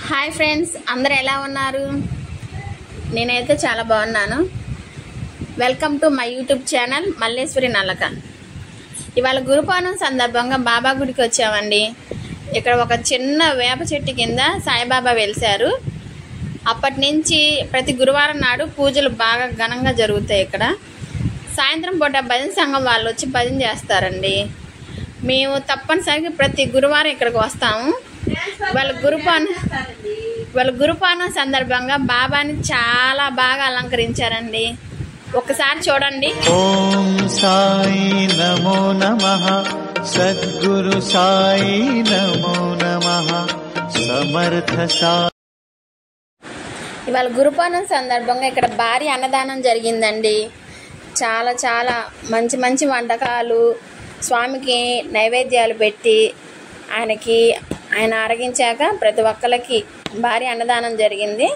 Hi friends, అందరూ ఎలా ఉన్నారు? నేనైతే చాలా బాగున్నాను. Welcome to my YouTube channel Malleswari Nallaka. ఇవాళ గురుపౌర్ణమి సందర్భంగా బాబా గుడికి వచ్చామండి. ఇక్కడ ఒక చిన్న వేప చెట్టు కింద సాయిబాబా వెలిశారు. అప్పటి నుంచి ప్రతి గురువారం నాడు పూజలు బాగా ఘనంగా జరుగుతాయి. ఇక్కడ సాయంత్రం పూట భజన సంఘం వాళ్ళు వచ్చి భజన చేస్తారండి. మేము తప్పనిసరిగా ప్రతి గురువారం ఇక్కడికి వస్తాము. వాళ్ళ గురుపౌర్ణమి సందర్భంగా బాబాని చాలా బాగా అలంకరించారండి. ఒకసారి చూడండి. ఓం సాయి నమో నమః, సద్గురు సాయి నమో నమః, సమర్థ సాయి. ఇవాళ గురుపౌర్ణమి సందర్భంగా ఇక్కడ భారీ అన్నదానం జరిగిందండి. చాలా చాలా మంచి మంచి వంటకాలు, స్వామికి నైవేద్యాలు పెట్టి ఆయన అరగించాక ప్రతి ఒక్కరికి భారీ అన్నదానం జరిగింది.